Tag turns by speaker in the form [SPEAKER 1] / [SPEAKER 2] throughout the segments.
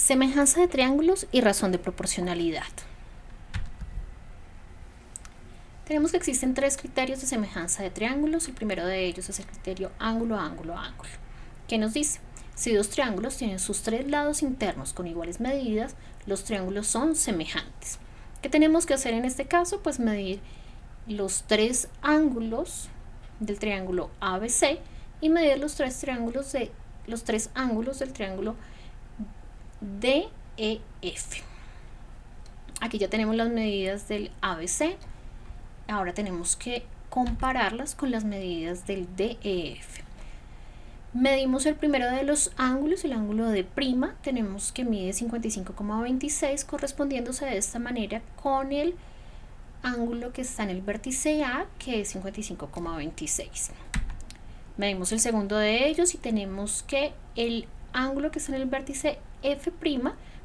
[SPEAKER 1] Semejanza de triángulos y razón de proporcionalidad. Tenemos que existen tres criterios de semejanza de triángulos. El primero de ellos es el criterio ángulo, ángulo, ángulo. ¿Qué nos dice? Si dos triángulos tienen sus tres lados internos con iguales medidas, los triángulos son semejantes. ¿Qué tenemos que hacer en este caso? Pues medir los tres ángulos del triángulo ABC y medir los tres ángulos del triángulo DEF. Aquí ya tenemos las medidas del ABC. Ahora tenemos que compararlas con las medidas del DEF. Medimos el primero de los ángulos, el ángulo de prima. Tenemos que mide 55,26, correspondiéndose de esta manera con el ángulo que está en el vértice A, que es 55,26. Medimos el segundo de ellos y tenemos que el ángulo que está en el vértice F'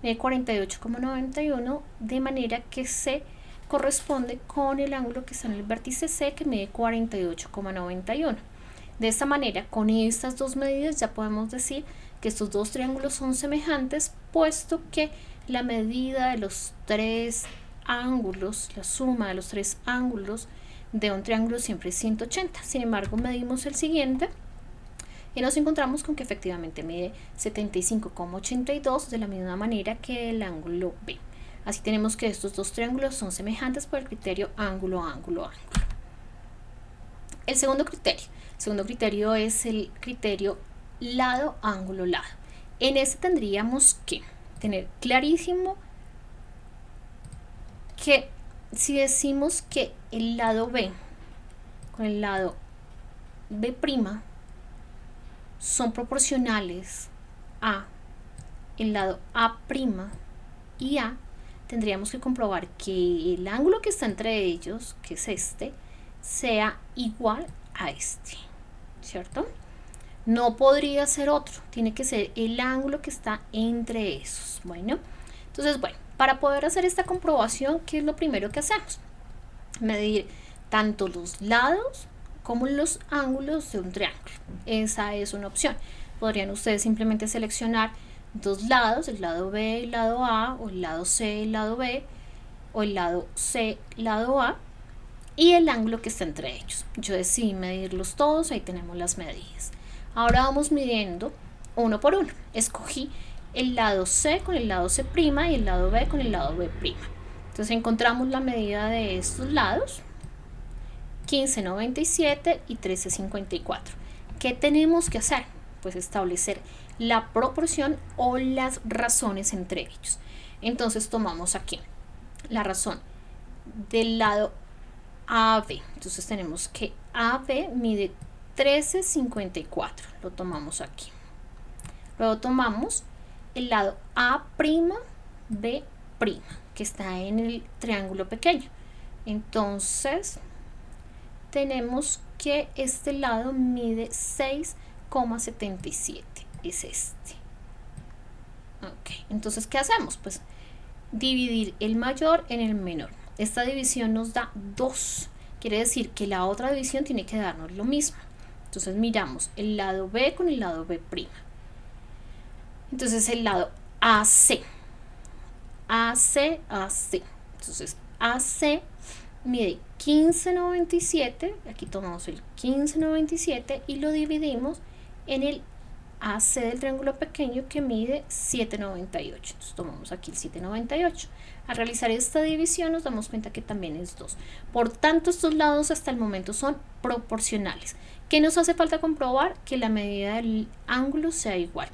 [SPEAKER 1] mide 48,91, de manera que se corresponde con el ángulo que está en el vértice C, que mide 48,91. De esta manera, con estas dos medidas ya podemos decir que estos dos triángulos son semejantes, puesto que la medida de los tres ángulos, la suma de los tres ángulos de un triángulo siempre es 180. Sin embargo, medimos el siguiente y nos encontramos con que efectivamente mide 75,82, de la misma manera que el ángulo B. Así tenemos que estos dos triángulos son semejantes por el criterio ángulo, ángulo, ángulo. El segundo criterio es el criterio lado, ángulo, lado. En este tendríamos que tener clarísimo que si decimos que el lado B con el lado B' son proporcionales a el lado A' y A, tendríamos que comprobar que el ángulo que está entre ellos, que es este, sea igual a este, ¿cierto? No podría ser otro, tiene que ser el ángulo que está entre esos. Bueno, entonces, para poder hacer esta comprobación, ¿qué es lo primero que hacemos? Medir tanto los lados como los ángulos de un triángulo. Esa es una opción. Podrían ustedes simplemente seleccionar dos lados, el lado B y el lado A, o el lado C y el lado B, o el lado C, lado A, y el ángulo que está entre ellos. Yo decidí medirlos todos, ahí tenemos las medidas. Ahora vamos midiendo uno por uno. Escogí el lado C con el lado C' y el lado B con el lado B'. Entonces encontramos la medida de estos lados, 15,97 y 13,54. ¿Qué tenemos que hacer? Pues establecer la proporción o las razones entre ellos. Entonces tomamos aquí la razón del lado AB. Entonces tenemos que AB mide 13,54. Lo tomamos aquí. Luego tomamos el lado A'B', que está en el triángulo pequeño. Entonces tenemos que este lado mide 6,77. Es este. Ok, entonces ¿qué hacemos? Pues dividir el mayor en el menor. Esta división nos da 2. Quiere decir que la otra división tiene que darnos lo mismo. Entonces miramos el lado B con el lado B'. Entonces el lado AC. Entonces AC mide 15,97. Aquí tomamos el 15,97 y lo dividimos en el AC del triángulo pequeño, que mide 7,98. Entonces tomamos aquí el 7,98. Al realizar esta división nos damos cuenta que también es 2. Por tanto, estos lados hasta el momento son proporcionales. ¿Qué nos hace falta comprobar? Que la medida del ángulo sea igual.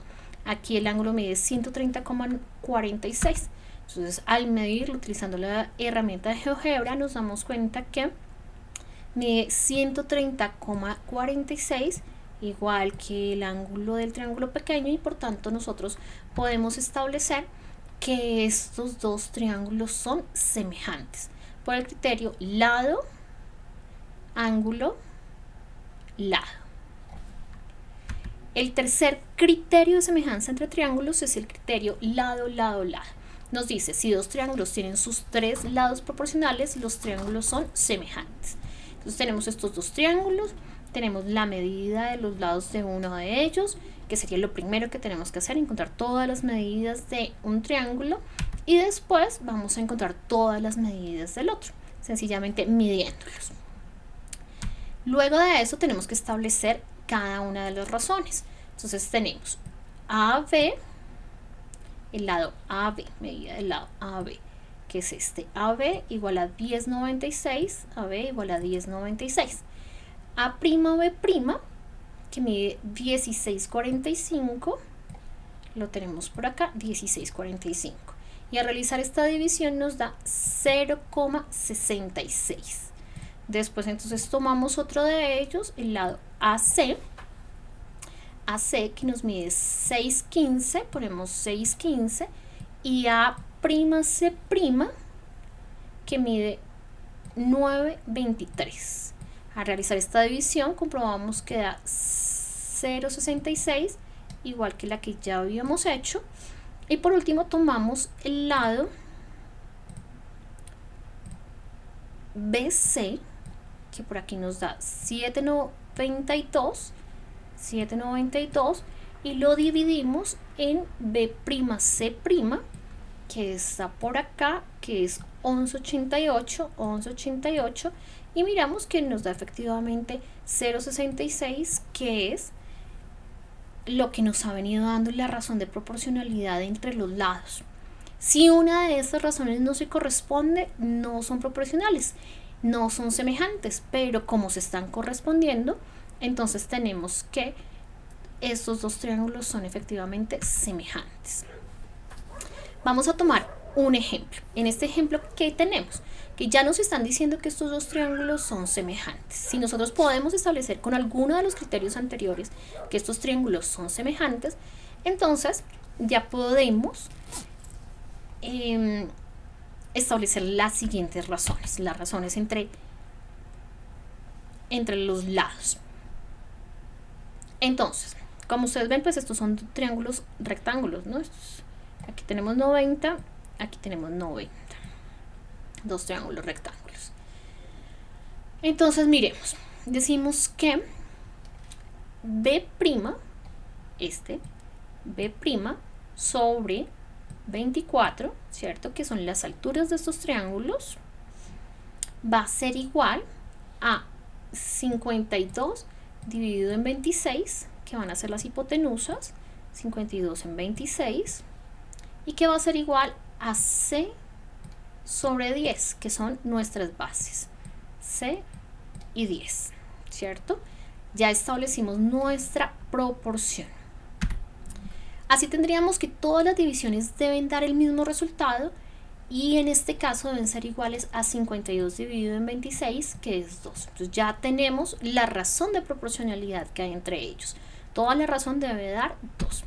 [SPEAKER 1] Aquí el ángulo mide 130,46. Entonces, al medirlo utilizando la herramienta de GeoGebra, nos damos cuenta que mide 130,46, igual que el ángulo del triángulo pequeño, y por tanto nosotros podemos establecer que estos dos triángulos son semejantes por el criterio lado, ángulo, lado. El tercer criterio de semejanza entre triángulos es el criterio lado, lado, lado. Nos dice, si dos triángulos tienen sus tres lados proporcionales, los triángulos son semejantes. Entonces tenemos estos dos triángulos, tenemos la medida de los lados de uno de ellos que sería lo primero que tenemos que hacer, encontrar todas las medidas de un triángulo y después vamos a encontrar todas las medidas del otro, sencillamente midiéndolos. Luego de eso tenemos que establecer cada una de las razones. Entonces tenemos AB, el lado AB, medida del lado AB, que es este, AB igual a 10,96, AB igual a 10,96. A'B', que mide 16,45, lo tenemos por acá, 16,45. Y al realizar esta división nos da 0,66. Después entonces tomamos otro de ellos, el lado AC, que nos mide 6,15, ponemos 6,15, y A'C', que mide 9,23. Al realizar esta división comprobamos que da 0,66, igual que la que ya habíamos hecho. Y por último tomamos el lado BC, que por aquí nos da 7,92, y lo dividimos en B'C', que está por acá, que es 11,88, y miramos que nos da efectivamente 0,66, que es lo que nos ha venido dando la razón de proporcionalidad entre los lados. Si una de estas razones no se corresponde, no son proporcionales, no son semejantes, pero como se están correspondiendo, entonces tenemos que estos dos triángulos son efectivamente semejantes. Vamos a tomar un ejemplo. En este ejemplo, ¿qué tenemos? Que ya nos están diciendo que estos dos triángulos son semejantes. Si nosotros podemos establecer con alguno de los criterios anteriores que estos triángulos son semejantes, entonces ya podemos establecer las siguientes razones, las razones entre los lados. Entonces, como ustedes ven, pues estos son triángulos rectángulos, ¿no? Aquí tenemos 90, aquí tenemos 90, dos triángulos rectángulos. Entonces miremos, decimos que B', B' sobre 24, ¿cierto? Que son las alturas de estos triángulos, va a ser igual a 52 dividido en 26, que van a ser las hipotenusas, 52 en 26, y que va a ser igual a C sobre 10, que son nuestras bases, C y 10, ¿cierto? Ya establecimos nuestra proporción. Así tendríamos que todas las divisiones deben dar el mismo resultado, y en este caso deben ser iguales a 52 dividido en 26, que es 2. Entonces ya tenemos la razón de proporcionalidad que hay entre ellos. Toda la razón debe dar 2.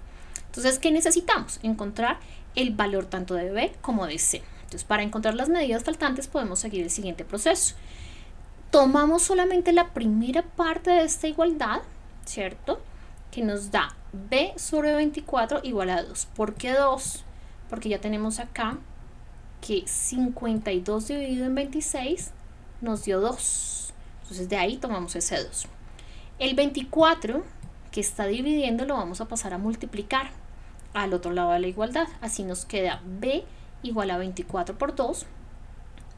[SPEAKER 1] Entonces, ¿qué necesitamos? Encontrar el valor tanto de B como de C. Entonces, para encontrar las medidas faltantes podemos seguir el siguiente proceso. Tomamos solamente la primera parte de esta igualdad, ¿cierto? Que nos da B sobre 24 igual a 2. ¿Por qué 2? Porque ya tenemos acá que 52 dividido en 26 nos dio 2. Entonces de ahí tomamos ese 2. El 24 que está dividiendo lo vamos a pasar a multiplicar al otro lado de la igualdad. Así nos queda B igual a 24 por 2.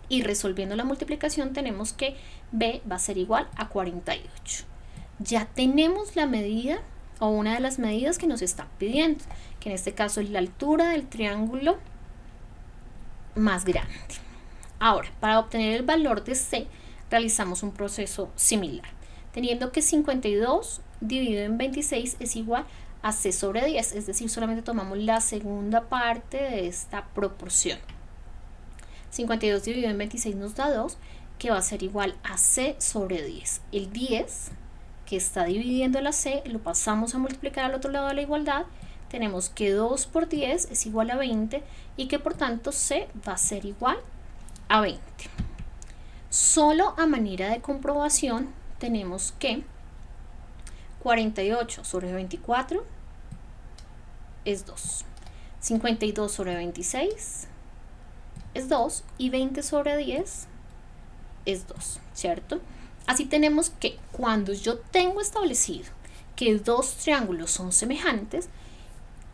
[SPEAKER 1] Y resolviendo la multiplicación tenemos que B va a ser igual a 48. Ya tenemos la medida o una de las medidas que nos están pidiendo, que en este caso es la altura del triángulo más grande. Ahora, para obtener el valor de C, realizamos un proceso similar, teniendo que 52 dividido en 26 es igual a C sobre 10, es decir, solamente tomamos la segunda parte de esta proporción. 52 dividido en 26 nos da 2, que va a ser igual a C sobre 10. El 10 que está dividiendo la C lo pasamos a multiplicar al otro lado de la igualdad. Tenemos que 2 por 10 es igual a 20 y que por tanto C va a ser igual a 20. Solo a manera de comprobación tenemos que 48 sobre 24 es 2, 52 sobre 26 es 2 y 20 sobre 10 es 2, ¿cierto? Así tenemos que cuando yo tengo establecido que dos triángulos son semejantes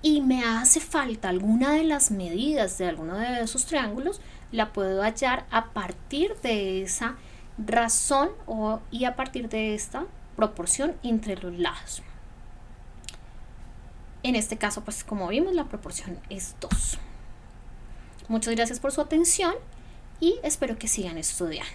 [SPEAKER 1] y me hace falta alguna de las medidas de alguno de esos triángulos, la puedo hallar a partir de esa razón y a partir de esta proporción entre los lados. En este caso, pues como vimos, la proporción es 2. Muchas gracias por su atención y espero que sigan estudiando.